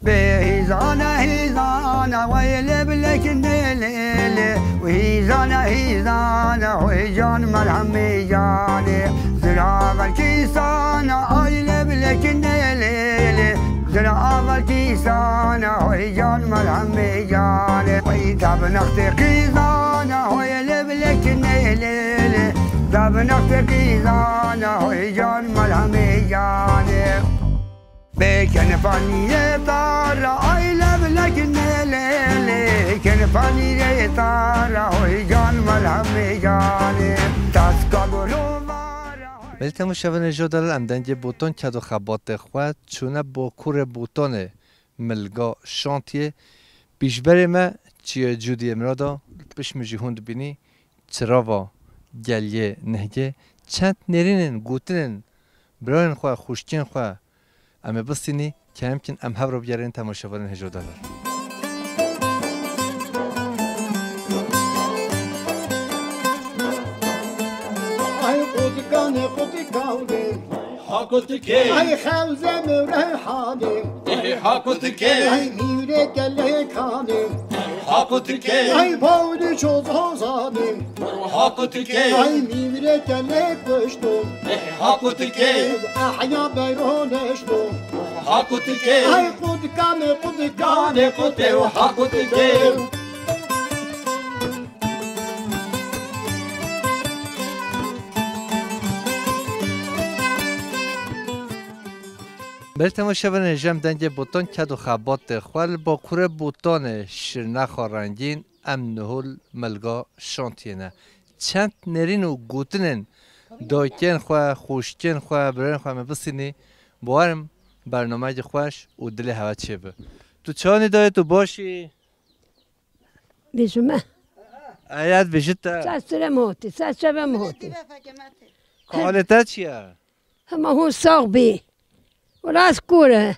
بهيزانا هيزانا ويلب لك الليل وهيزانا هيزانا ويجان مرهم جاني زراغ الكيسانا ويلب لك الليل زراغ الكيسانا ويجان مرهم جاني ويتاب نختي قيزانا ويلب لك الليل تاب نختي قيزانا ويجان مرهم جاني بكن فاني طارة أيلب لكن ليلي كن فاني طارة ويجان ملهم جاني تسكالو بلتم مشاورین جدال امدنج بوتون کدو خبات خواد چونه با کور بوتونه ملگا شانتیه پیشبری ما چیه جودی امرادا پیش مجیهوند بینی چراوا گلیه نهگه چند نرینن گوتنن براین خواه خوشکین خواه اما بستینی که همکن ام هف رو بیارین تماشاورین هجو دلار ای قدگان قدگانه حاکتکی ای خوزه مرحانه حاکتکی ای میره گله کانه حاکتکی ای باوری چوز آزانه حاکتکی ای میره گله پشتو حاکتکی احیا بیرونشتو حاکتکی ای قدگان قدگانه قدگان حاکتکی بلتم مشاورین جم دنج بوتون کدو خبات خوال با کور بوتون شرنخ رنگین ام نهول ملگا شانتینه چند نرین و گوتنن دایکن خواه خوشکن خواه برین خواه مبسینی بوارم برنامه خوش و دل هوا چه به تو چانی دای تو باشی؟ بیشمه آیت بیشتر سر موتی سر موتی حالتا چیه؟ همه هون ساق بی ولا از کوره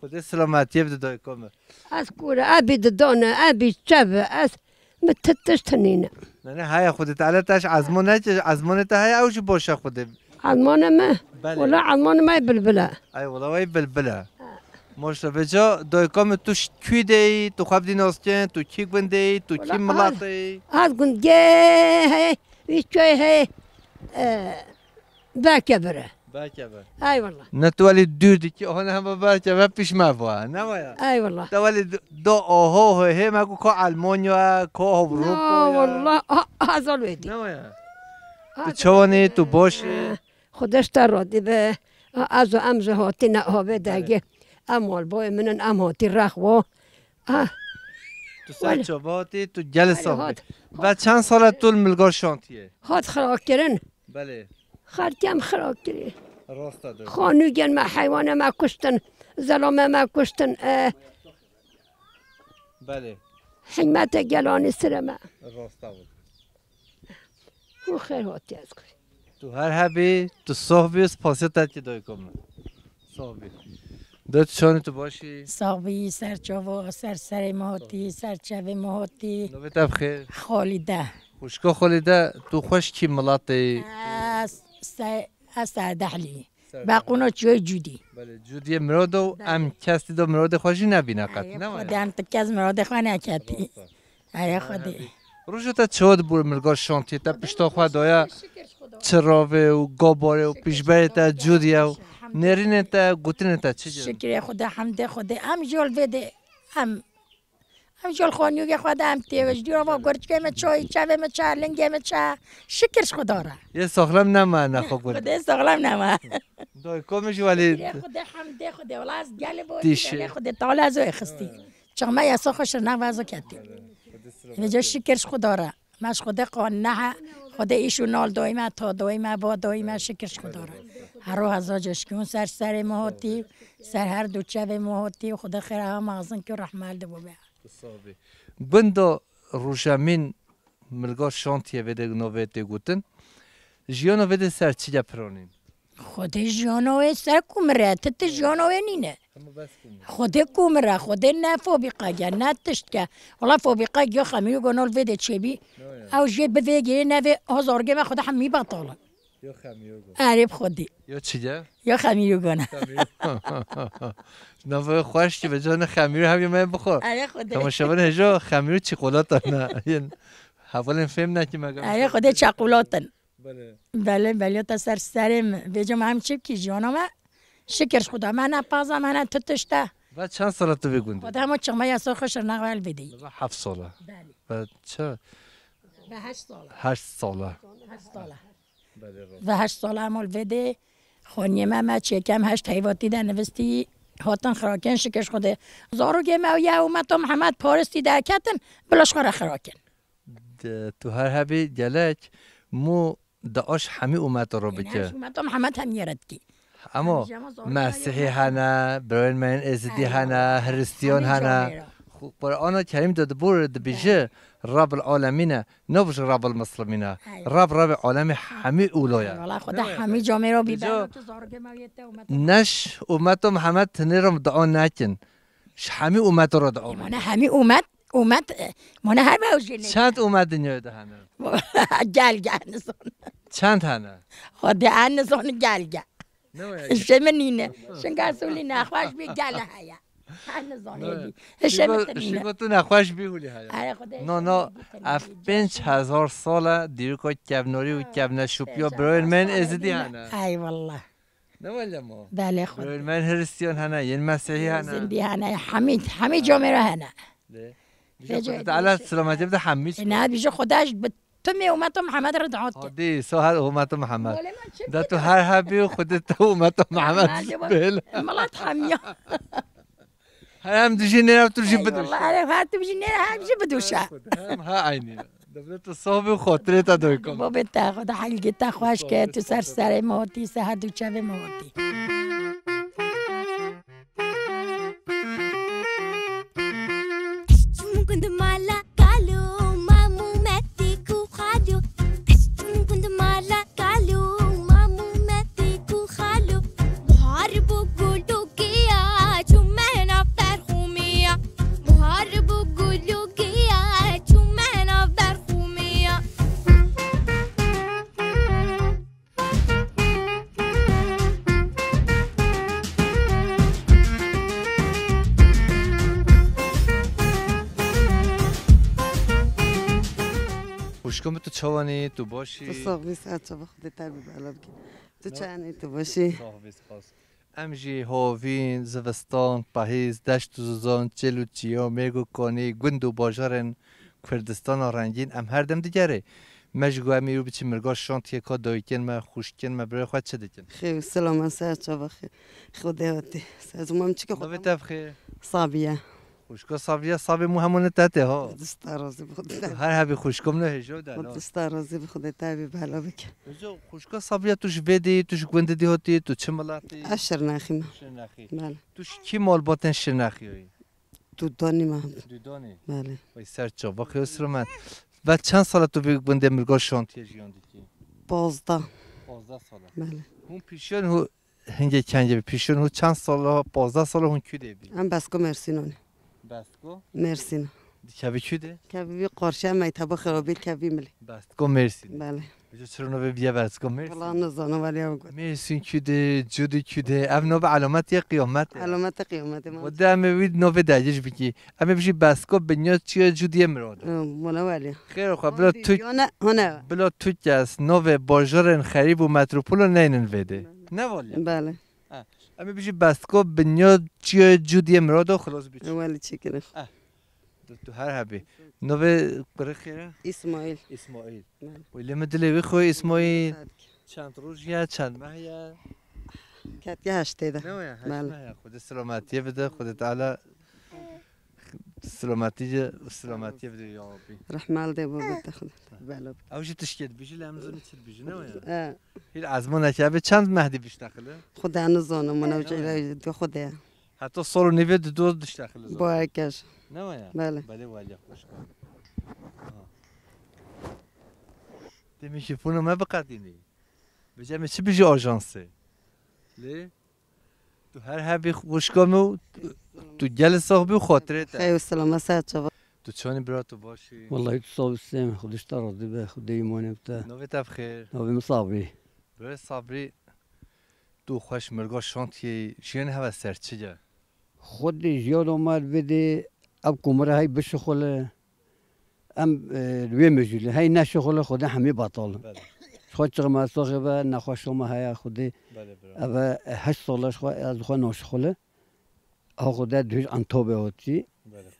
خود سلامتی بده دای کامه از کوره ابی دانه ابی چبه از متتش تنینه نه های خودت علتش عزمونه های اوش باشه خوده علمان ما ولا علمان ما بلبله ای والله وای بلبله ماشاءالله بجا دایکام توش کی دی تو خواب دی ناسکن تو کی گوندی تو کی ملاتی از گنده هی ویچوی هی باکبره باکبر ای والله نه تو ولی دور دی که آن هم باکبر پیش ما نه مایا ای والله تو ولی دو آها هی مگو که آلمانیا که اروپا نه والله هزار ویدی نه مایا تو چوانی تو باشی خودش ترادی به از امز هاتی نه ها بدگه اموال بای منن ام هاتی رخوا تو سر چوباتی تو گل ساخت و چند سال طول ملگار شانتیه هات خراک کرن بله خرکم خراک کری راست داد خانو گل ما حیوان ما کشتن ظلام ما کشتن بله حکمت گلانی سر ما راست داد او خیر هاتی از کری تو هر حبی تو صحبی سپاسیت که دای کامه صحبی داد چانی تو باشی صاحبی سرچاوا سر ماهاتی سرچاوه ماهاتی نویت بخیر خالیده خوشکا خالیده تو خوش کی ملاتی از سردحلی باقونا چوی جودی بله جودی مرادو ام کسی دو مراد خوشی نبینه قط نه خودی هم تو کس مراد خواه نکتی ای خودی روشو تا چود بور ملگار شانتی تا پشتا خواه دایا چراوه و گاباره و پیشبری تا جودیه و نرینه تا گوتنه تا چی جد؟ شکر خدا حمد خدا هم جول بده هم جول خانیوگه خدا هم تیوش دیو ما گرچه ما چای چاوه ما چا لنگه ما چا شکرش خدا را یه ساخلم نمه نخوا گرد خدا ساغلم نمه دای کامش ولی خدا حمد خدا ولی از گل بودی گل خدا تعالی ازو اخستی چون ما یاسا خوش نوازو کتی اینجا شکرش خدا را ماش خدا قانه خدا ایشو نال دایما تا دایما با دایما شکرش خدا را هر روز ازاجش کن سر ماهاتی سر هر دو چه ماهاتی خدا خیر هم آزن که رحمت ده بابه بندا روشامین ملگار شانتیه وده نویته گوتن جیانو وده سر چی گپرانین خدا جانوه سر کومره تت جانوه نینه خدا کومره خدا نه فوبیقه گه نه تشت که والا فوبیقه گه خمیو گنال وده چی بی او جید بده گه نه هزارگه ما خدا همی بطاله یا خمیرگون عرب خودی یا چیه؟ یا خمیرگونه نوای خوش که به جان خمیر هم یه من بخور آره خودی تماشاگر هجا خمیر چیکولات نه یه حوالا فهم نکی مگم آره خودی چاقولاتن بله بله تا سرم بجام هم چی کی جانم شکرش خدا من پازم من تتشته بعد چند سال تو بگوندی؟ خدا ما چما یا سر خوش نقل بدی 7 ساله بله بعد چه؟ به 8 ساله 8 ساله 8 ساله بله و 8 ساله عمل بده خونی ما چکم 8 حیواتی در نوستی هاتن خراکن شکرش خوده زارو گه ما یا اومد محمد پارستی در کتن بلاش خرا خراکن تو هر هبی جلک مو داش همی اومد رو بکه اومد محمد هم یرد کی اما مسیحی هنه برای من ازدی هنه هریستیان هنه قرآن کریم داده بود بیشه رب العالمین نبوش رب المسلمین رب عالم همه اولایا والله خدا همه جامعه رو بیبر نش امت محمد تنیرم دعا نکن همه امت رو دعا من همه اومد من هر موجی چند اومد دنیا ده هنه گل نزون چند هنه خدا نزون گل شمنینه شنگار سولی نخواش بی گل هیا شیبتو نخواش بیهولی هیا نه اف 5000 ساله دیرو که کبناری و کبن شوپیا برای من ازدی هنه ای والله نه ولی ما بله خدا برای من هریستیان هنه یه مسیحی هنه زندی هنه همه جامعه را هنه بیشه تعالی سلامتی بده همه نه بیشه خداش تو می اومد محمد را دعوت کرد دی سوهر امت محمد ده تو هر حبی خودت امت محمد بله ملات همیا هر هم دوشی نرفت تو جیب بدوش والله هر تو بجی نره هم جیب بدوشه هم ها عینی دبلت تو صاحب خاطره تا دوی کن بابا تا خدا حلقه تا خوش کرد تو سر موتی سهر دو چه موتی كنت مالا قالوا مامو ماتيك وخالو كنت مالا قالوا مامو ماتيك وخالو محاربو قولو كيا شمعنا فرخومية محاربو قولو كيا شمعنا فرخومية خوشکم تو چوانی تو باشی تو صاحبی ساعت چه خودت تبی بالا بگی تو چانی تو باشی صاحبی خاص امجی هاوین زوستان پاهیز دشت و زوزان چلو چیا میگو کانی گند و باجارن کردستان رنگین ام هر دم دیگره مجگو امی رو بچی مرگا شانتیه که دایکن ما خوشکن ما برای خود چه دیکن خیلی سلام ساعت چه بخیر خداوندی ساعت مام چی که نوی خودم تبخیر صابیه خوشکا صابی مو همون تته ها دست رازی به خودت هر هبی خوشکم نه هجو دانا دست رازی به خودت تبی بالا بگی هجو خوشکا صابی توش بدی توش گنده دی هاتی تو چه ملاتی اشر نخیم شناخی بله توش کی مال باتن شناخی هایی تو دانی ما دودانی بله وای سر چا با خیلی من و چند سال تو بگنده مرگا شانتیه جیان دیکی 15 15 ساله بله اون پیشون هو هنگه کنگه پیشون هو چند ساله 15 ساله هون کیده بی هم بسکو مرسینونه بستگو مرسین کبی کیده کبی قارشه می تبا خرابید کبی ملی بستگو مرسی بله بجا چرا نو بیا بستگو مرسی والله نزانم ولی هم گفت مرسی کیده جودی کیده ام نو به علامت یه قیامت علامت قیامت ما و ده امید نو به دجاج بکی اما بشی بستگو بنیاد چیه جودی مراد مونا ولی خیر خب بلا تو نه هنه بلا تو کس نو باجارن خریب و متروپول نینن ویده نه والی بله اما بشی بستگو بنیاد چیه جودی مراد و خلاص بیچ ولی چی کنه تو هر هبی نوه برای خیره؟ اسماعیل ولی مدلی بخوای اسماعیل چند روز یا چند ماه یا کتی هشته ده نه هشت ماه خود سلامتی بده خود تعالی سلامتی بده یا ربی رحمال ده بابت خود بله اوجی تشکیل بیشی لامزونی چیل بیشی نه هیل ازمون نکرده چند مهدی بیش داخله خدا نزانم من اوجی تو خدا حتی سال نوید دو دش داخله با کش نه بله بله ولی خوش کن دمیشه فونو ما بقدینی بجا چی بیشی آژانسه لی تو هر هبی خوش کامو تو گل صاحبی و خاطره خیلی سلام ساعت شب تو چانی برا تو باشی والله صاب السلام خودش تراضي به خدي مونبته نوی تبخیر نوي مصابي برای صبری تو خوش مرگا شانتی شین هوا سرچیه خود جیان اومد بده اب کمره های بشخوله ام روی مجولی های نشخوله خود همه بطال خود چقدر مساقه و نخواست ما های خود اما 8 سالش خود از خود نشخوله خود دوش انتابه هاتی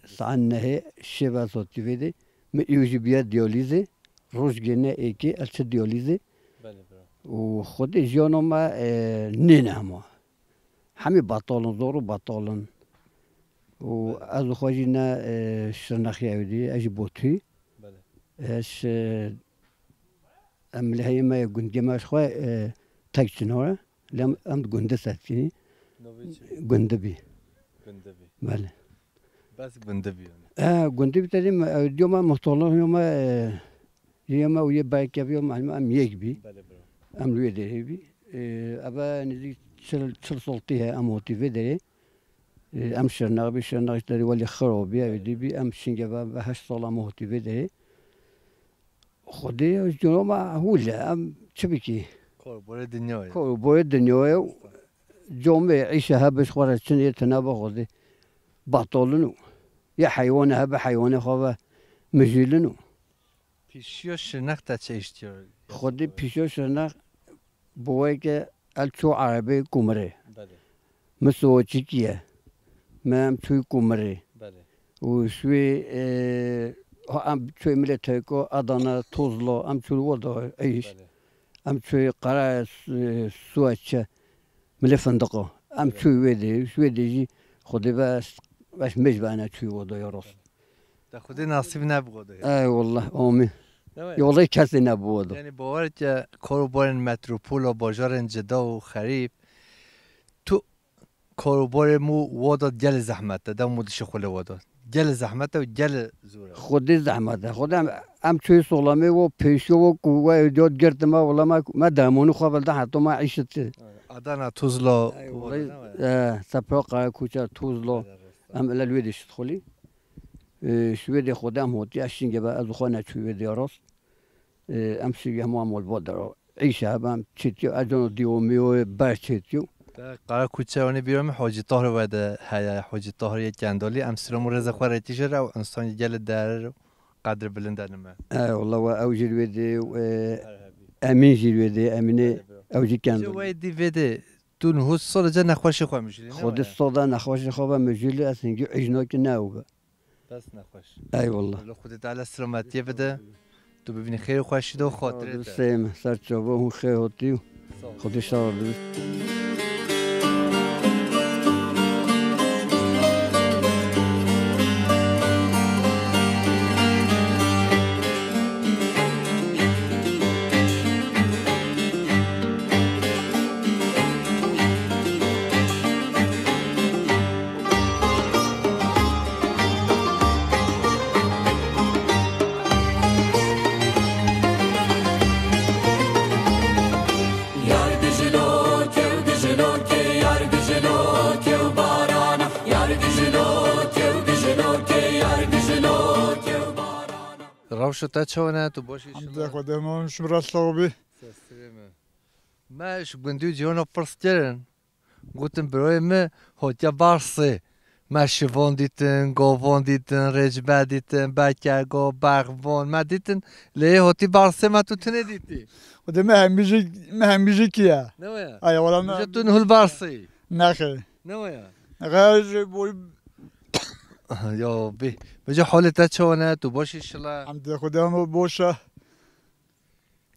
ساعت نه شب هاتی بده میوجی بیاد دیالیزه روز گنه ایکی الچه دیالیزه و خود جیان ما نه همه همه بطالن زورو بطالن و از خواهی نه شرنخی اولی اجی بوتی اش املی های ما گنده ماش خواه تکچن ها لام ام گنده ساتینی گنده بی بله بس گنده بی گنده بی تریم دیو ما محتالا یوم و یه بایک بیام ام یک بی ام روی دهی بی ابا نزدیک 40 سالتیه ام موتیوه داره ام شرناغ داری ولی خرابی اولی بی ام شنگه و 8 سال ام موتیوه داره خودی جنو ما هوله ام چه بکی کاربار دنیای جامعه عیشه ها بش خوره چنیه تنابه خودی بطالنو یه حیوانه ها به حیوانه خواه مجیلنو پیشی و شرنخ تا چه اشتیار خودی پیشی و شرنخ بوایی که الچو عربی کمره مثل چیکیه من توی کمره و شوی ام توی ملت کو آدانا توزلا ام توی ودا ایش ام توی قرار سوچه مل فندقه ام توی ویدی خودی بس مجبانه توی ودا یا راست تا خودی نصیب نبوده ای والله آمین یولی کسی نبوده یعنی باور که کاروبار متروپول و بازار جدا و خریب تو کاروبار مو واداد گل زحمته دم مودش خله واداد گل زحمته و گل زوره خودی زحمته خودم ام توی سلامه و پیشو و قوه ایجاد گرد ما ولی ما دامونو خواه بلده حتی ما عیشت آدانا توزلا سپرا قرار کوچه توزلا ام الالویدش تخولی شویدی خودم هوتی اشینگه با از خواه نچوی دیاراست ام شیگه همه عمال با دارا عیشه هم چیتیو اجانو دیومیو بر چیتیو قرار کوچه وانی بیرام حاجی طاهر وده هیا حاجی طاهر یک گندالی ام سلام رزق خواه تیشه رو انسان گل داره رو قدر بلند نمه والله و او جلویدی امین جلویدی امینه او جی گندالی جویدی وده تو نهوز سال جا نخواشی خواه میشلی خود ساده نخواشی خواه میشلی از اینگه اجناک نهوگه بس نخوش ای والله الله خودت على سلامتی بده تو ببینی خیر خوشیده و خاطره سیم سرچوبه اون خیر هاتی خودش را روشتا چونه تو باشی حمد خودم شمرا صوبی ما شو بندو جونا پرسترن گفتم برای ما هوتیا بارسه ما شوان دیتن گاوان دیتن رجبه دیتن بکرگا باغوان ما دیتن لیه هوتی بارسه ما تو تنه دیتی خودم همیشه کیه نویا ای والا مجا تو نهول بارسه نخیر نویا غیر بوی یا بی مجا حالت چونه تو باشی شلا حمد خودم باشه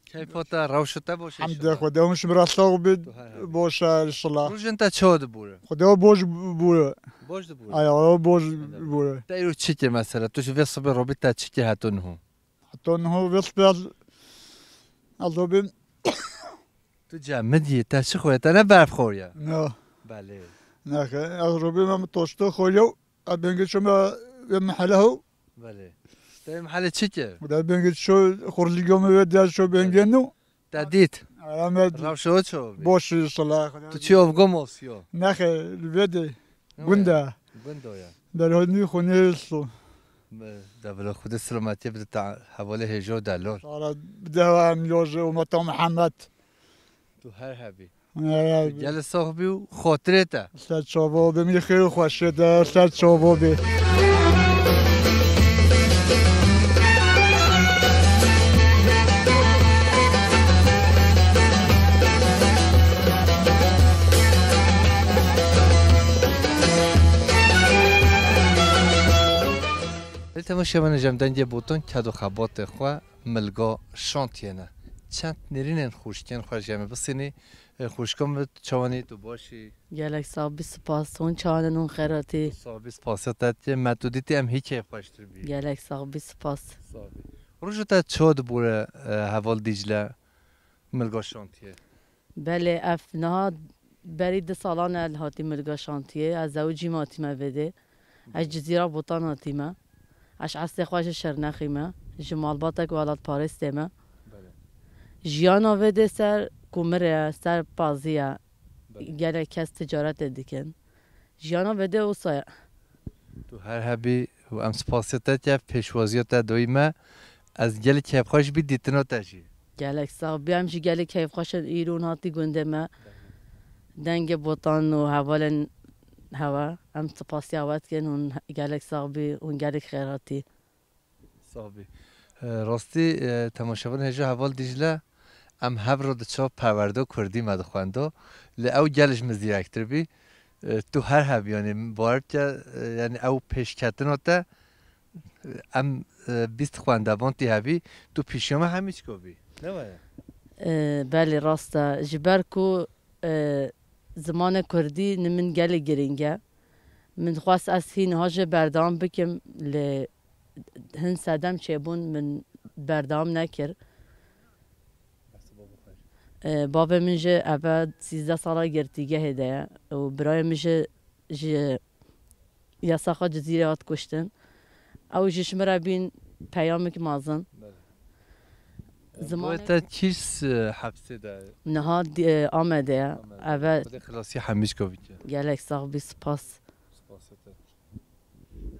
کیفاتا روشتا باشی حمد خودم شمرا صوبی باشه انشالله روزن تا چود بوره خدا باش بوره باش بوره ای والا باش بوره تایرو چی که مثلا تو شو وصل رابط تا چی که هاتون هو حتی نه وصل البته تو جمدی تا چی خویت نه برف خوریا نه بله نه خیر از روبی من توسته خویو ابنگی شما محله هو بله تا محل چی که وده بنگی شو خورلیگام ودیار شو بنگنو تدید علامت روشو چو باشه صلاح تو چی افغان ماسیا نه خیر بده گنده گندایا در هنی خونه سو دبل خود سلامتی بده حواله $1000 صار بده هم یوزه و متا محمد تو هر هبی هر گل صاحبی و خاطرته سر چاوابه می خیلی خوشه در سر چاوابه تماشاوان جمدنگ بوتون کد و خبات خو ملگا شانتیه نه چند نرینن خوشکن خوش جمع بسینی خوشکم چوانی تو باشی گلک صاحبی سپاس اون چوانن اون خیراتی صاحبی سپاسیت که مدودیتی هم هیچ خوشتر بی گلک صاحبی سپاس روزو تا چود بوره حوال دیجله ملگا شانتیه بله اف نها برید سالان الهاتی ملگا شانتیه از زوجی ماتیمه بده از جزیره بوتان هاتیمه اش عصر خوش شرنخیمه جمال باتک ولاد پارستیمه جیانا وده سر کومره سر پازیه گره کس تجارت دیکن جیانا وده او سایه تو هر هبی و ام سپاسیت که پیشوازیت دویمه از گل کیف خوش بی دیتنا تجی گلک صاحبی همچی گل کیف خوش ایرون هاتی گنده ما دنگ بوتان و حوال هوا ام سپاسی آوات کن اون گلک صاحبی اون گلک خیراتی صاحبی راستی تماشاوان هجا حوال دیجله ام هب رو دچار پرورده کردی مد خواندو ل او گلش مزیرکتر بی تو هر هب یعنی بارد که یعنی او پیش کتن هاته ام 20 خواندوان تی هبی تو پیشیامه همیچ کو بی نه بله راسته جبر کو زمان کردی نمن گل گرینگه من خواست از هین هاج بردام بکم ل هن سادم چیبون من بردام نکر بابا من جه ابد 13 ساله گرتیگه هده و برای من جه یاساخا جزیره هات کشتن او جش مرا بین پیامک مازن زمان تا چیز حبسه داره نه آمده اول خلاصی همیش کوی گلک صاحبی سپاس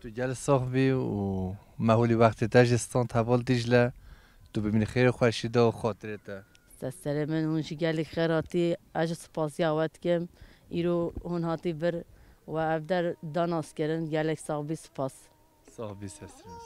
تو گل صاحبی و مهولی وقتی تاجستان حوال دیجله تو ببینی خیر خوشیده و خاطرته سر من هونش گلک خیراتی اج سپاسی آوت کم ایرو هون هاتی بر و افدر داناس کردن گلک صاحبی سپاس صاحبی سسترین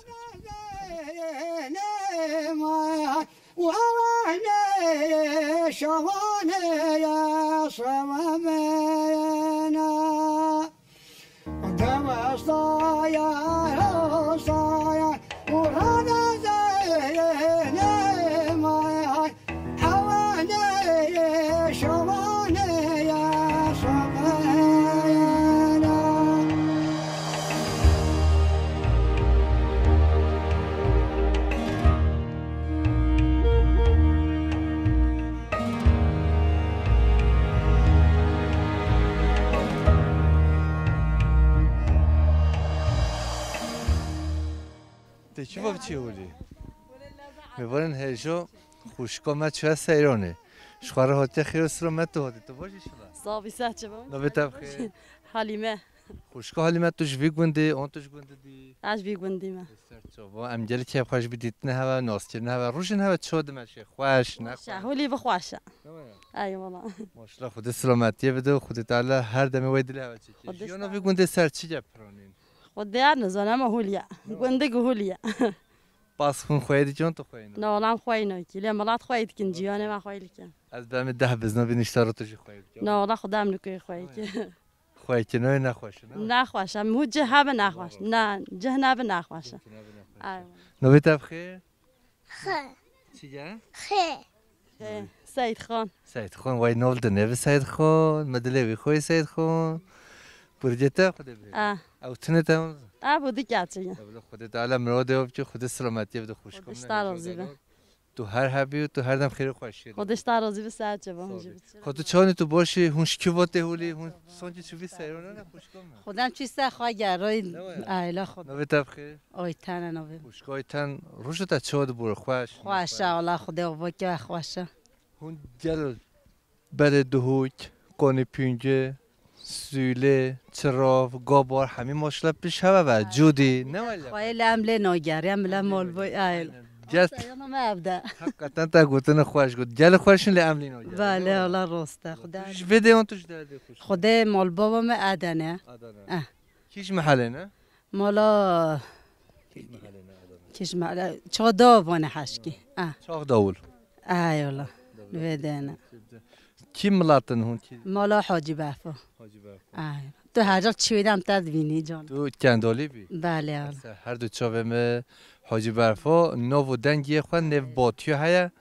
چی باب چی هولی؟ می‌بارن هجا خوشکامت چه سیرانه شخوار هاتی خیر سلامت تو هاتی تو باشی شما؟ صابی ساعت با؟ نبیت بخیر. حلیمه. خوشکا حلیمه توش بیگونده آن توش گونده دی؟ اش بیگوندی ما. با امجلی که خوش بدید نه هوا ناستر نه هوا روش نه هوا چود ماشه خوش نه. هولی بخواشه. ای والله. ماشاءالله خود سلامتی بده و خود تعالی هر دمی وید له هوا چی. یا نبیگونده سر چی جب پرانین؟ خود نه زنم هولیا. گونده هولیا. باز خون خویدی جان تو خوینه. نه نام خوینه کی لی ملات خوید کن جیانه ما خویل کن. از دم ده بزن بینشتر تو چی خوید. نه والله خدام نکی خوید. خوید که نه نخواشه. نخواشه موجه هب نخواشه. نه جهنم نخواشه. نویت بخیر. خیر. چیه؟ خیر. سید خان. سید خان وای نول دنیو سید خان مدلی خوی سید خان. پروژه خود بی. او تنه تام. بودی کاتیه. خود تعالی مراد او که خود سلامتی بده خوش کنه. خودش ترازی به. تو هر حبی و تو هر دم خیر خوشی. خودش ترازی به ساعت چه با خود چانی تو باشی هونش کی وقت هولی هون سانچی چوبی سیرانه نه خوش کنه. خودم چیسته خواه گرای ایلا خود. نوی تبخیر. آیتن نوی. خوشگاه آیتن روش تا چود بور خوش. خوشه الله خدا وکی خوشه. هون جل بر دهوک قانی پینجه سوله چراف گابار همین ماشلا پیش هوا و جودی نه ولی. خیلی عمله ناگری عمله مال بای ایل. جست سایانو ما ابدا حقیقتا تا گوتن خوش گفت جل خوشن لاملینو بله الله راسته خدا توش بده اون توش داده خوش خدا مال بابا ما ادنه کیش محله نه مالا کیش محله چادا وانه حشکی چاق داول ای والله بدنا کی ملاتن هون کی مالا حاجی بافا تو هر جا چی بدم تدبینی جان تو کندالی بی بله هر دو چاوم حاجی برفا نو و دنگی خو نو باتیو هيا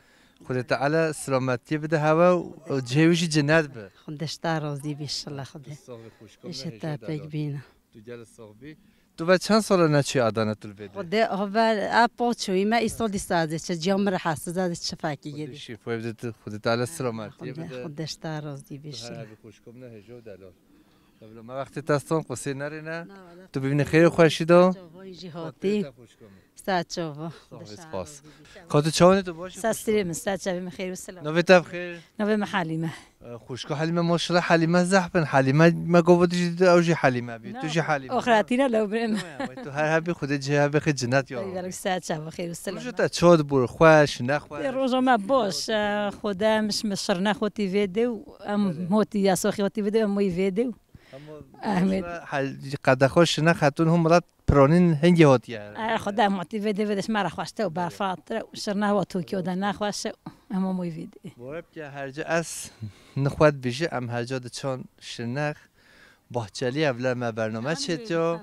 خودت تعالی سلامتی بده هوا و جهویش جنت به خودش تا راضی بیش الله خدا ایش تا پک بینه تو جل صاحبی تو بعد چند سال نچی آدانه تل بده خدا اول اپا چوی ما ایستال دیسازه چه جامر حس زده چه فکی گیری شفای بده خودت تعالی سلامتی بده خودش تا راضی بیش هر خوشکم نه هجو دلال ما وقتی تستان قصه نرینه تو ببینی خیر خوشی دو جهاتی ساعتشوفه سپاس کاتو چاونه تو باشه ساستریم استاذ خیر و سلام نوی تب خیر نوی محلیمه خوشکا حلیمه ماشاءالله حلیمه زحبن حلیمه ما گفتی اوجی حلیمه بی تو جی حلیمه آخراتینا لو برم تو هر هبی خود جه بخ جنت یا الله ساعت خیر و سلام تو چاد بور خوش نخوش روزا ما باش خدا مش مشر نخوتی ویدیو ام موتی یا سوخیاتی ویدیو موی ویدیو احمد قد خوش نه خاتون هم مرات پرانین هنگی هاتیه خدا موتی ویدیو ودش مرا خواسته و برفاتر و شرنه و توکیو ده نخواسته اما موی ویدیو بورب که هر جا از نخواد بیشه ام هر جا چون شرنخ باحچلی اولا ما برنامه چطور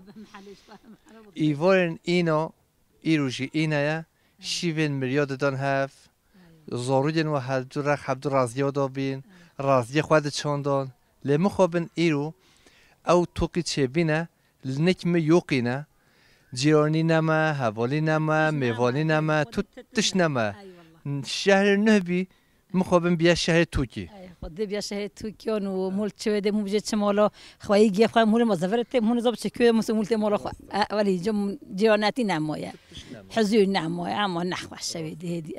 ایوارن اینا ایروشی اینه شیوین مریاد دان هف زارودین و حدو رخ حدو رازیه دابین رازیه خود چاندان لما خوابن ایرو او توقی چه بینه لنکم یوقینه جیرانی نما حوالی نما میوانی نما تو تش نما شهر نهبی مخابن بیا شهر توکی خود بیا شهر توکیان و مول چه ده موجه چه مالا خواهی گیف خواهی مول مزفرت مول زاب چکیه مول مالا خو ولی جم جیراناتی نمایه حضور نمایه اما نخواست شوید هدی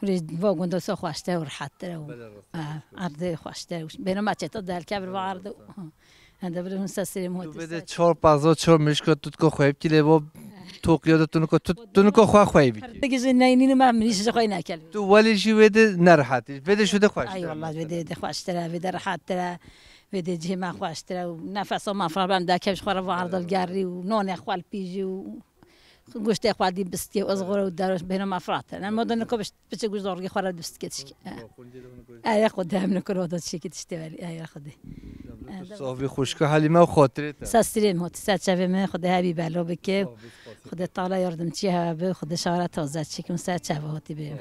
ورید واقعا دو سه خواسته و راحت تر و عرضه خواسته بینم چطور در کبر و عرضه هنده برای اون سسری تو بده 4-5 مشکل تو کو خواب کلی و توقیاتتون کو تو کو خواهی بیتی دیگه زنینی ما منیش خواهی نکردی تو ولی چی بده نراحتی بده شده خواسته ای والله بده خواسته بده راحت تر بده جه ما خواسته و نفس ما فرام دکش خوره و عرضه گری و نان خوال پیجی و گوشت خواهدی بستی و ازغور و دارش بینم افراد نه مدن کو بچه گوشت زارگی خوره بست کتش ای خدا هم نکرد داد چی کتش تولی ای خدا صاحب خوشکا حلیمه و خاطرت سستریم هات سات شب من خدا هبی بلا بکه خدا تعالی یاردم چی ها به خدا شارت تازه چی کن سات شب هاتی بیم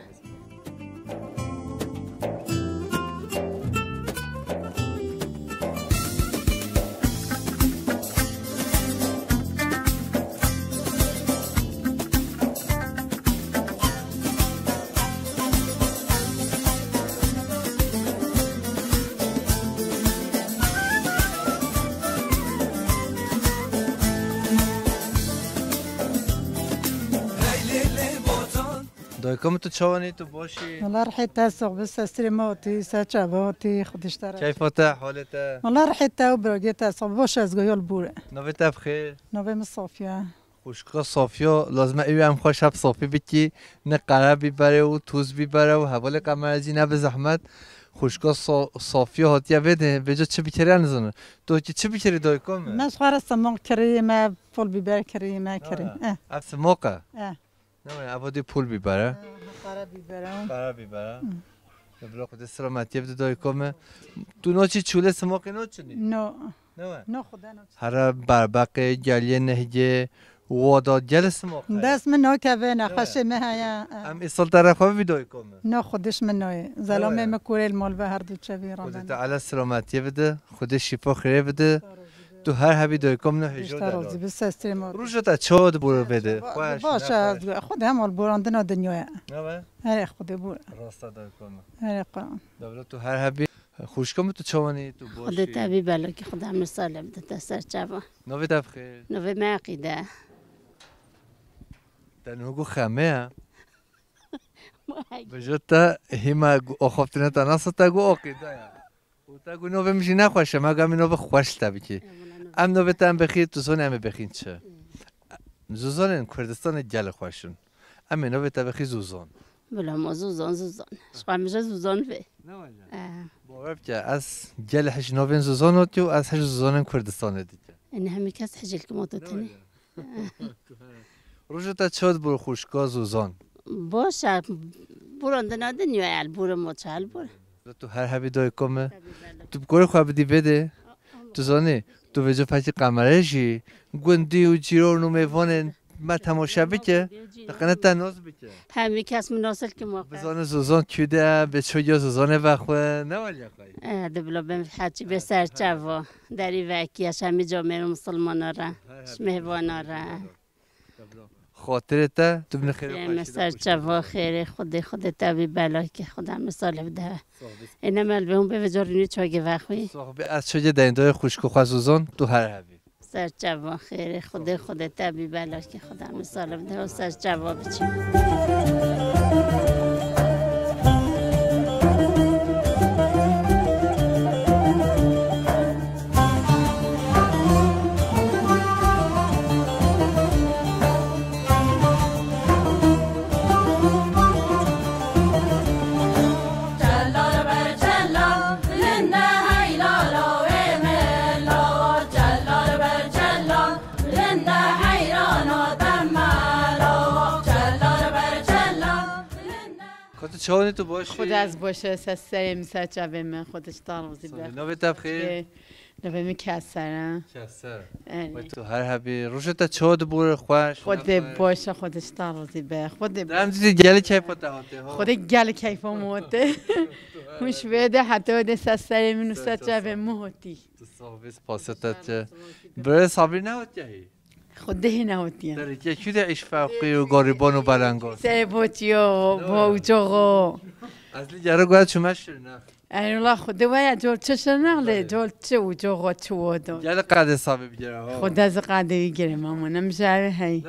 دایکم تو چوانی تو باشی والله رحت تاسق بس استريموتي ساتشابوتي خدش ترى كيف حالته والله رحت تا وبرقي تاسق باش از گویل بوره نویت بخیر نوی صافیه خوشکا صافیا لازم ایو هم خوش شب صافی بکی نه قره بیبره و توز بیبره و حوال قمرزی نه به زحمت خوشکا صافیا هاتیه بده به جا چه بیکری نزنه تو که چه بیکری دایکم ناس خوار سماق کریمه فول بیبر کریمه کریم افس موقع نه عبادی پول بیبره قره بیبره بلا خود سلامتی بده دایکم تو نوچی چوله سماقی نوچنی نه خدا نه هر بربقه گلیه نهیه واداد گل سماق دست من نوکه و نخوشه مهیا ام ایسال طرفا ویدیو کامه نه خودش من نوی زلامه مکوره المال به هر دو چه بیرام خودت تعالی سلامتی بده خودش شفا خیره بده تو هر هبی دایکم نه هجو راضی بس استریم روز تا چاد بور بده باشه خود همال براندن دنیا نه هر خود بور راست دایکم هر قرآن دبل تو هر هبی خوشکم تو چوانی تو باشی خودت هبی بالا که خدا مثال بده تسر چوا نوی بخیر نوی معقیده تنهگو خمه بجتا هما آخفتنه تناسو تگو عقیده یا و تگو نوی میشی نخوشه مگه می نوی خوش تبی که ام نوی تن بخیر تو زن همه بخین چه زوزان کردستان گل خوشون امینو به تبخی زوزان بلا ما زوزان شقا میشه زوزان به باور که از گل حج نوین زوزان هاتیو از حج زوزان کردستان دیگه این همه کس حجل که ما تنی روز تا چاد برو خوشگاه زوزان باشه براندن دنیا البور ما چه البور تو هر هبی دای کمه تو بکره خواه بدی بده تو زانه تو وجه فتی قمره جی گندی و جیرون و میوان ما تماشا بکه دقیقا تناز بکه همه کس مناسل که ما بزانه زوزان کیده به چویا زوزانه وخواه نوالی خواهی دبلا بهم حچی به سر چوا داری وکیش همه جامعه مسلمان را مهوان را خاطرت تو بین خیلی مثل چوا خیره خود تبی بلای که خودم مثال بده اینا مال به اون به وجارینی چاگه وخوی از چویا دایندای خوشکو خوازوزان تو هر هبی سر چوا خیره خود تبی بلای که خودم مثال بده و سر چوا بچیم چاونی تو باشی؟ خود از باشه سری میسر جوه من خودش داروزی بخ نوی تبخیر؟ نوی می کسره کسر تو هر هبی روشه تا چاد بور خوش خود باشه خودش داروزی بخ خود دیدی گل کیف هاته ها خود گل کیف موته مش ویده حتی ده سری منو سر جوه موتی تو صاحبیس پاسطت برای صابری نهوتی خود ده نهوتیم داری که چی ده ایش فوقی و گاریبان و بلنگاز سر بوتیو با اوجاقو اصلی جره گوید شمش شرنه الله خود ویا جول چه نقله جول چه اوجاقو چه داد گل قد صابری بگیره ها خود از قد بگیره ماما نمیشه هی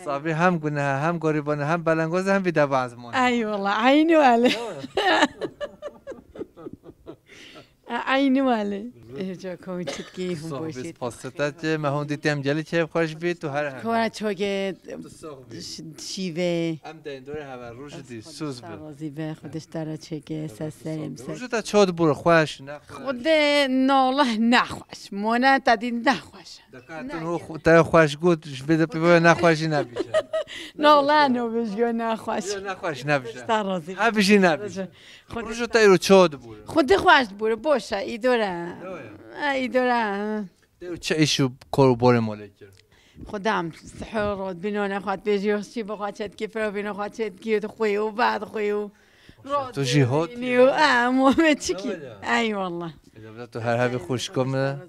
صابری هم گونه هم گاریبان هم بلنگاز هم بیده بعضمان ای والله عینو علی عینو علی جا کوچیت کی هم باشید پاستت مهون دیدم جلی چه خوش بید تو هر هم کار چوگه شیوه هم دندور هوا روش دی سوز به سوازی به خودش داره چگه سریم روش تا چاد بور خوش نه خود ناله نخوش مونه تدی نخوش دکتر تا خوش گود بده به نخوشی نبیشه ناله نو بشگو نخوش نخوش نبیشه ترازی هبیشی نبیشه روش تا رو چاد بور خود خوش بور باشه ای دوره ای دوره چه ایشو کارو بار مالک خودم سحرات بینانه خواهد بیجیوشی بخواهد چد که فرا بینو خواهد چد که خوی و بعد خوی و تو جهاد نیو محمد چکی ای والله تو هر هبی خوش کم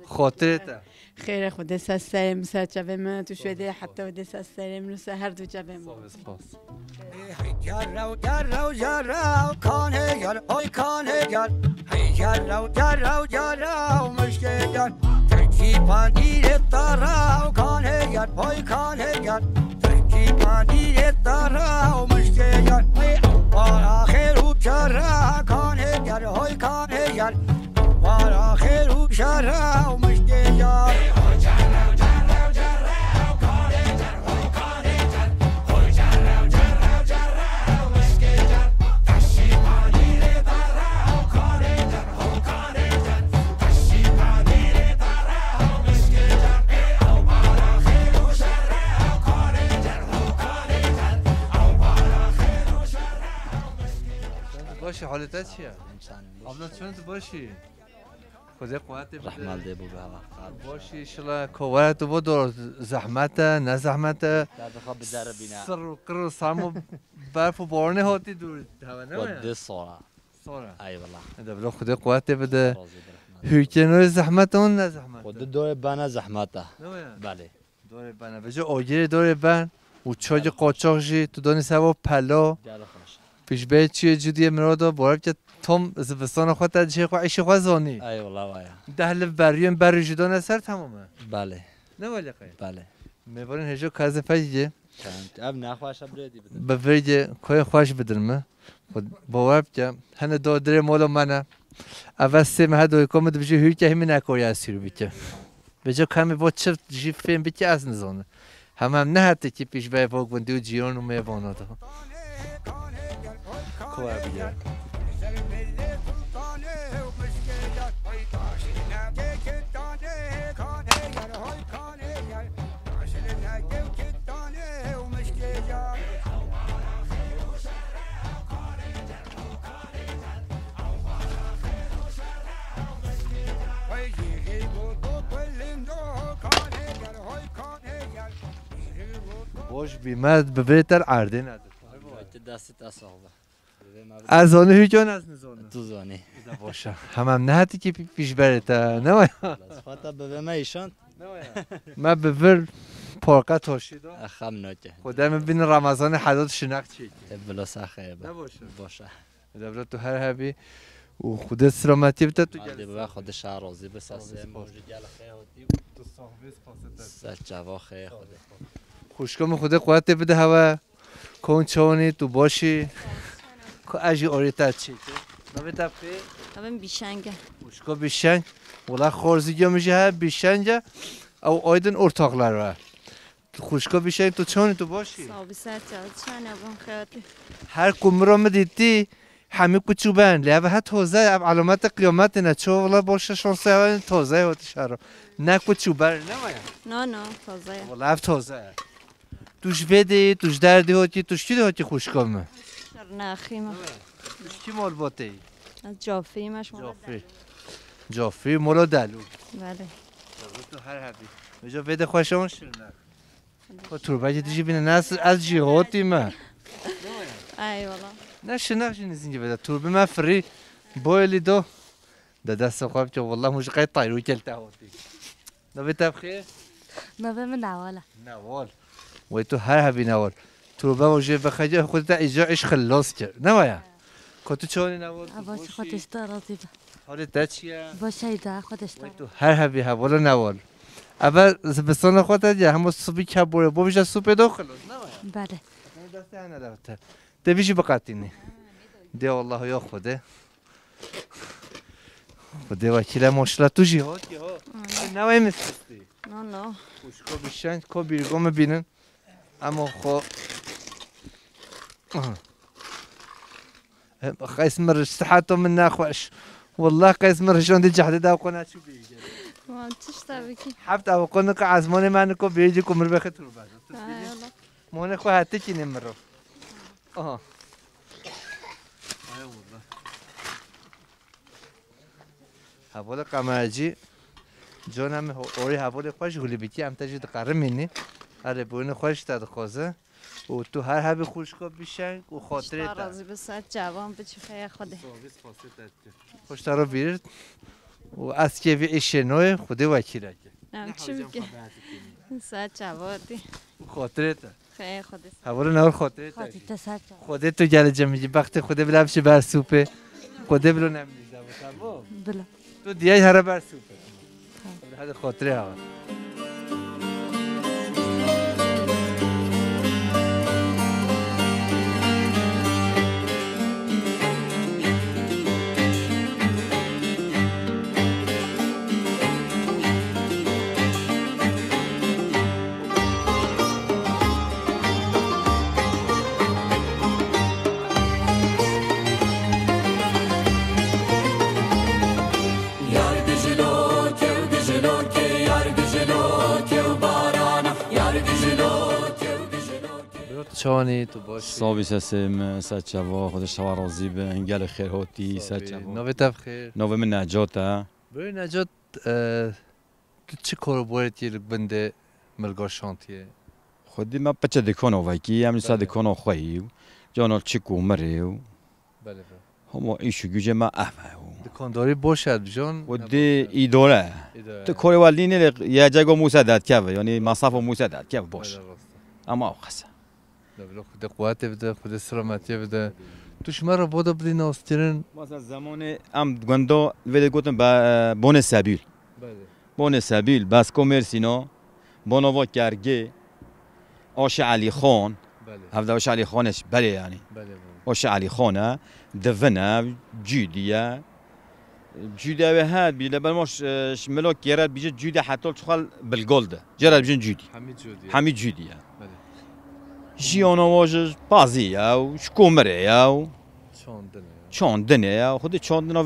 خاطرت خیره خود دست سرم سر جبه من تو شده حتی دست سرم نو هر دو جبه من جرو جرو جرو کانه گر های کانه گر هی جرو جرو جرو مشکل گر ترکی پاندیر تارو کانه گر های کانه گر ترکی پاندیر تارو مشکل گر هی بار آخر و چرا کانه گر های کانه گر بار آخر و چرا مشکل گر باشی حالت چیه؟ آبنا چون تو باشی؟ خدا قوت بده رحمت ده بو بها باشی انشالله کوارت تو بود زحمت نه زحمت در بخواب بدر بینا سر و قر سامو برف و بارونه هاتی دور هوا خود سورا ای والله دبلا خدا قوت بده هیچ زحمت اون نه زحمت خود دور بنا زحمته بله دور بنا بجا آجر دور بن و چاج قاچاق جی تو دانی سوا پلا پیش به چیه جدی مرادا بارم که تام زبستان خود تجهیز خو عیش خو زانی ای والله وایا دهل بریم بر جدا نسر تمامه بله نه ولی خیر بله میبرین هجا کاز فجیه اب نخواش بردی به ویژه کوی خوش بدرمه خود باور که هن دو در مال منه اول سه ماه دوی کم دو بچه هیچ همین نکاری اسیر بیچه بچه کمی با چه جیب فیلم بیچه از نزانه هم نهاتی که پیش به فوق بندی و جیان و میوانات کوابیه باش بیمد ببریتر عرضه نداره دست اصابه از آنه هیچ جان از نزانه تو زانی باشه هم نهاتی که پیش بریتر نه فاتا به ما ایشان ما ببر پارکه تاشید اخم ناکه خدا میبین رمضان حداد شناخت چی بلا سخه باشه دبر تو هر هبی و خدا سلامتی بده تو جلسه به خود شهر راضی بسازه موجود جل خیر هاتی تو صحبت سجوا خیر خدا خوشکام خدا قوت بده هوا کنچونی تو باشی که اجی آریتا چی نبی تبخی هم بیشنگه خوشکا بیشنگ ولی خورزیگی میشه بیشنگه او آیدن ارتاقلر و خوشکا بیشنگ تو چونی تو باشی صابی سر چند ابون خیاتی هر کمرام دیدی همه کوچوبن لیابه ها توزه علامت قیامت نه چه ولی باشه شانسه ها توزه هاتی شهر نه کوچوبن نه نه توزه ولی توزه توش بده توش دردی هاتی توش کی هاتی خوشکامه شرناخیمه توش کی مال باته از جافریمش جافری مولا دلو بله تو هر حبی بجا بده خوشمون شرناخ خود تربه دیجی بینه نه از جهاتی ما ای والا نه شناخ نیست اینجا بده تربه ما فری بایلی دو ده دست خواب که والله مش قاعد طاير وكلت هوتي نبي تبخير نبي من نوال نوال ويتو هر هبي نوال تربه وجه بخجه خودت اجا ايش خلاص کرد نمایا کتو چونی نوال باش خودش راضی حالت چیه باشه ده خودش تو هر هبی حوالا نوال اول زبستان خودت یا همون صبحی کبوره بویش سوپ دو خلاص نمایا بله دست انا دفته تبيش بقاتيني دي والله يا خده خده وكيله ماشلا تو جهات يا نوای مستی نه خوشکو بیشن کو بیرگم ببینن اما خو قيس مرش صحته من ناخوش والله قيس مرشون دي جحده دا قناه شو بيجي ما تشتبكي حبت او قنق عزمانه منكو بيجي كمر بخت رو بعد مونه خو حتى كي نمرو آها والله حوال قمرجی جانم اوری حوال خوش گلی بیتی هم تجید قرار منی هر بوین خوش تاد خوزه و تو هر حبی خوشکا بیشن و خاطره تا راضی به ساعت جوان بچی خیلی خوده خوش تارو بیرد و از که وی اشنوی خوده وکیله که نم چی بگه ساعت جوادی خاطره تا خیلی خوده حوال نور خاطره تا خوده تو گل جمعی وقت خوده بلم شی بر سوپه خوده بلو نمیزه بله تو دیگه هر بر سوپه هذا خاطره ها چانی تو باش صابی سسم سچوا خودش شوا راضی به انگل خیر هاتی سچوا نوی تبخیر نوی من نجاته برای نجات تو چه کار باید یه بنده ملگا شانتیه خودی ما بچه دکانو وکی هم نیست دکانو خواهی جانال چکو مریو بله همه ایشو گوجه ما دکانداری باشد جان و دی ایداره تو کاری ولی نه یه جگو مساعدت کرد یعنی مصرف مساعدت کرد باش اما آخسه دبلو خود قوت بده خود سلامتی بده توش مرا بود بدی ناسترن مثلا زمان ام گندو ولی گفتم با بون سبیل بون سبیل بس کمرسینا بانوا کرگه آش علی خان هفته آش علی خانش بله یعنی آش علی خانه دفنه جدیه جودة وهاد بيلا بالمش ملوك جرال بيجي جودة حتى تخل بالجولد جرال بيجي جودي حميد جودي جيانا واجد بازي أو شكومري أو چاندنه خود چاندنا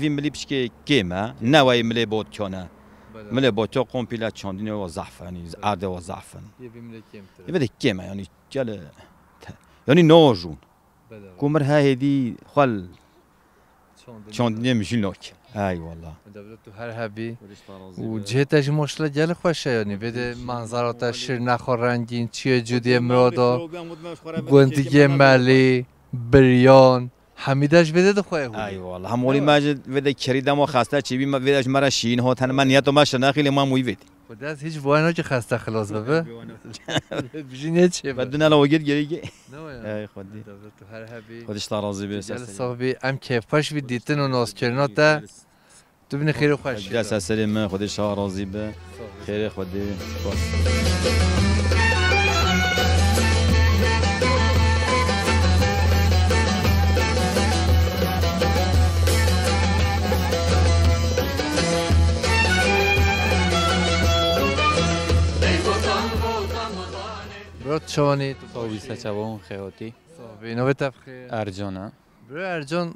وی ملی بشکه کیمه نوای ملی بود چانه ملی بود تو کامپیلا چاندنه و زعفرانی عرده و زعفران یه بده کیمه یعنی جل یعنی ناجون کومر هایدی خال چاندنه میشی نوک ای والله تو هر هبی و جهتش مشکل جل خوشه یعنی بده منظرات شیر نخور رنگین چیه جودی مرادا گوندی ملی بریان حمیدش بده دخواه ای والله همونی ماجد وده کریدم و خسته چی بی ودش مرا شین ها تن من نیت و ماش نخیلی ما موی ود خود از هیچ وانا که خسته خلاص ببه بجینه چه بدون علاوه گیری نه ای خودی تو هر هبی خودش راضی به جل صاحبی ام کیفش وی دیتن و ناز کردن تا تو بین خیر و خوش جل سسری من خودش راضی به خیر خودی برات چوانی تو صاحبی سچوان خیاطی صاحبی نوبت بخیر ارجانه برای ارجان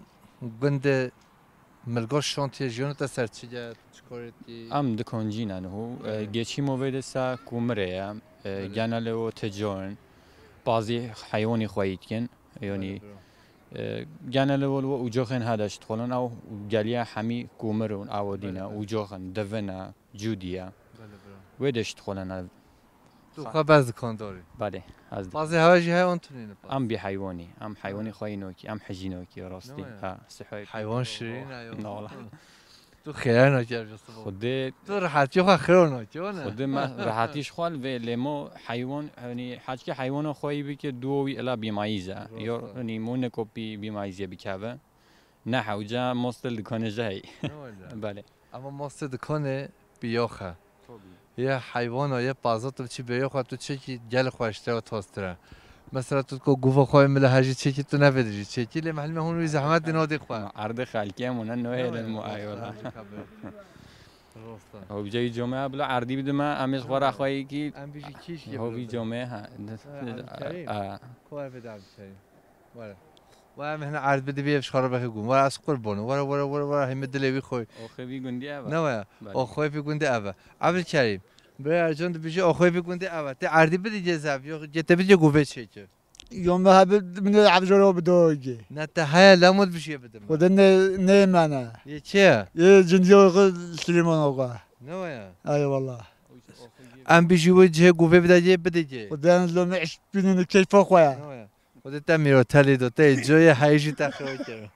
گند ملگا شانتی جیون تا سرچی جد چکارتی ام دکانجی نه هو گیچی موید سا کومره جنال و تجارن بعضی حیوانی خواهید کن یعنی جنال و اوجاخن هداش تخلون او جلیه همی کومرون آودینه اوجاخن دفنه جودیه ویدش تخلون تو خباز کنداری بله از بعضی هواجی حیوان تونینه ام بی حیوانی ام حیوانی خواهی نوکی ام حجینوکی راستی ها صحیح حیوان شیرین نه والله تو خیر نکرد خود تو راحتی خو خیر نکردی خود ما راحتیش خال و لیمو حیوان یعنی حاج که حیوان خواهی بی که دوی الا بیمایزه یا یعنی مون کپی بیمایزه بیکه نه حوجه مستل دکانه جایی بله اما مستل دکانه بیاخه یه حیوان و یه بازار تو چی بیاخه تو چه کی گل خوشته و تاستره مثلا تو کو گوفا خواهی مله هجی چه کی تو نبدی چه کی لی محل مهون زحمت دینادی خواه عرض خالقی همونه نوعی المعایله هو بجای جمعه بلا عردی بده ما امیش خورا خواهی کی هو بی جمعه ها کوه بدم چی وره و هم عرض بده بیفش خراب بخوام وره از قربانو وره هم دلوی خوی آخوی گندی اوه نه آخوی گندی اوه عبد کریم برای ارجان بیشتر آخوی گندی اوه ته عردی بده جذاب یا جت بده گوبه چه که يوم ما هبد من عبجرو بدوجي نتهيأ لامد بشي بدم وده نه منه يا يا جندي سليمان اوقا نويا اي والله ام بيجي وجه قوبه بدجي وده لو معش بين كيف اخويا نويا وده تميرو تالي دو تي جوي حيجي تاخوكر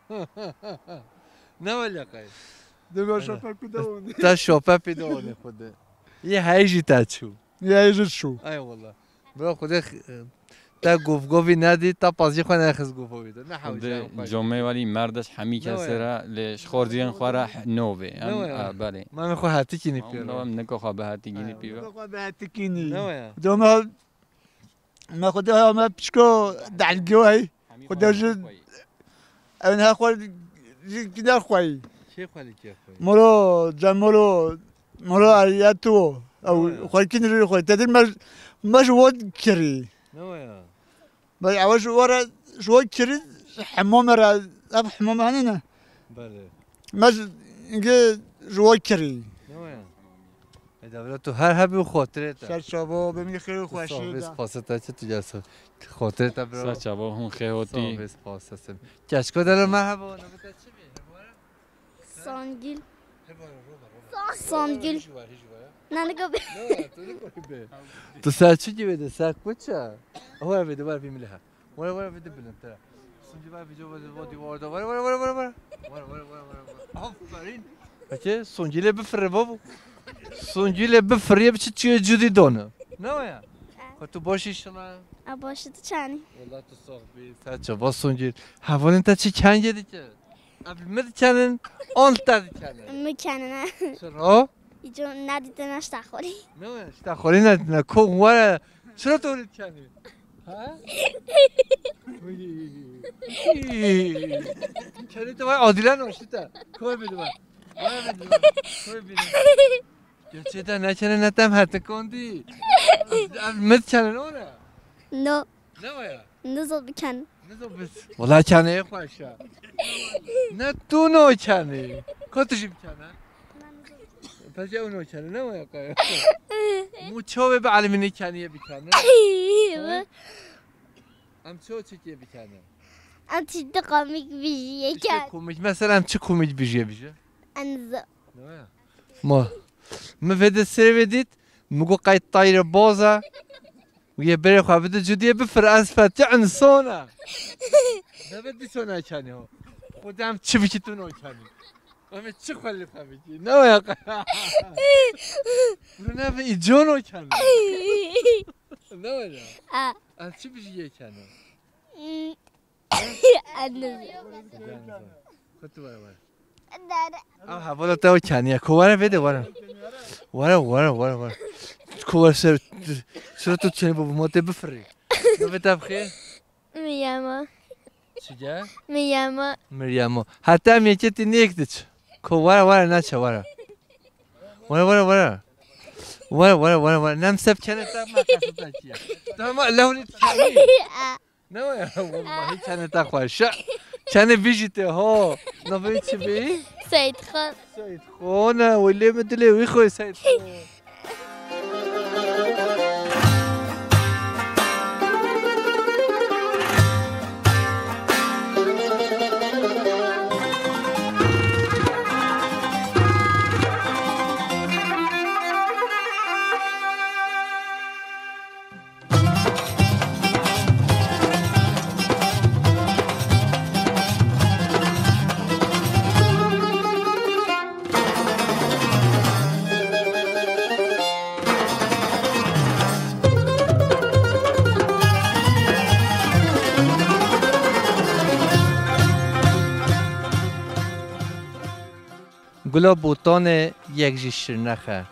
نويا قاي ده شوفا كدون تا شوفا بدون خود يا حيجي تاچو يا حيجي شو اي والله برو خود تا گوفی ندی تا پازی خو نخز گوفی داد نه حوجه جمعه ولی مردش همی کسره لش خوردین خوره نوبه بله ما میخوا هاتی کینی پیو نه نکو خواب هاتی کینی پیو نکو هاتی کینی دوما ما خدا ما بشکو دعگو هی خدا جد اونها خورد کدار خوای چه خالی که خوای مرو جمرو اریاتو او خوای کینی خوای تدیر مش ود کری نويا باي عواش ورا شوي كريد حمام را اب حمام هنينا بله ماش انجي شوي كري نويا هذا تو هر هبي خاطرته سر شبا بهم خير خوشي بس پاستا چه تو جلسه خاطرته برو سر شبا هم خیاطی بس پاستا کشکو دل مرحبا نوبت چه سانگیل سانگیل نه نگاه تو ساعت چی بده ساعت کجا؟ هو بده بار فیلم لها ولا بده بلند ترى سنجي بقى في جوه الوادي ورا ورا آفرین بچه سنجیله بفره بابو سنجیله بفره بچه چیه جدی دونه نه یا تو باشی شما باشه تو چنی والله تو صاحبی ساعت با سنجیل حوالین تا چی کنگه دیگه قبل مد کنن آن تا کنن میکنن چرا اینجا ندیده نشتخوری نه نشتخوری ندیده کوه چرا تولید کنی؟ ها؟ کنی تو باید عادیله نوشتی تا کوه بده من Gerçekten ne çene ne tem hatta kondi. Mit çene ona. No. Ne var ya? نزل بكن. Nasıl biz? Valla çene خوشا. Ne tu no çene. Kotuşum çene. Peki o no çene ne var ya kaya? Mu çoğu be alimini çeneye bir çene. Am çoğu çekiye bir çene. أنت شد قامك بيجي كان. Komik mesela am çı komik bir şey. أنزل. Ne var ya? ما ما فيدا سيرفيديت مقو قايد طايرة بوزة ويا بري خا بده جودية بفر أسفل تعن صونا ده بدي صونا كان هو ودام تشبيشي تونو كان ما تشخ اللي خابيتي نو يا قا ولا في جونو كان نو يا تشبيشي كان أنزل. كنت وين حوالا تو کنیه کواره بده واره کوار سر چرا تو چنین بابا ما بفری نو بخیر مياما. چیه مياما. حتی میگه تی نیکتیچ کواره نه چه واره نم سب کنه تا ما کاسه چیه تا ما لونی کنی نه والله کنه تا خوشه کنه بیجته ها نبی چی بی سيد خان. سيد خانه ولی مدلی وی خوی سيد خان گلا بوتان یک جیشر نخه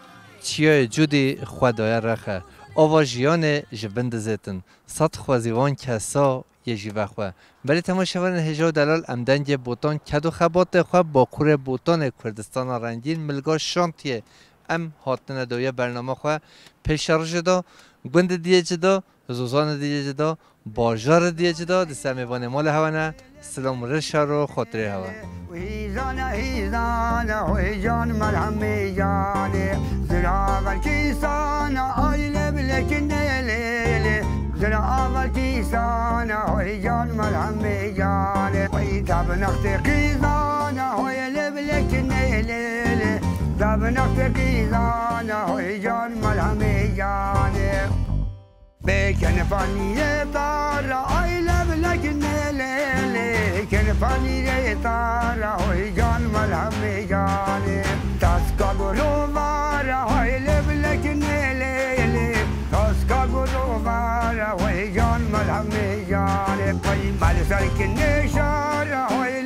چیای جودی خدای رخه آواجیان جبند زیتن صد خوازیوان کسا یه جیوه خواه بلی تماشاوران هجا دلال امدنگ بوتان کدو خبات خواه با کور بوتان کردستان رنگین ملگا شانتیه ام هاتن دویه برنامه خواه پیشارج دا گوند دیه جدا زوزان دیه جدا باجار دیه جدا دستمیوان مال هوانه سلام رشا رو خاطره هوا هیزان ملهم میجانه زراغل کیسان آیله بلکن لیلی زراغل کیسان هیزان ملهم میجانه وی تب نخت قیزان آیله بلکن لیلی تب نخت قیزان هیزان ملهم میجانه بکن فانیه دار آیله بلکن لیلی کن فانیه تارا های جان ملهم میجانه تاسکا گرو وارا های لبلک نیلی تاسکا گرو وارا های جان ملهم میجانه پای مال سرک نشارا های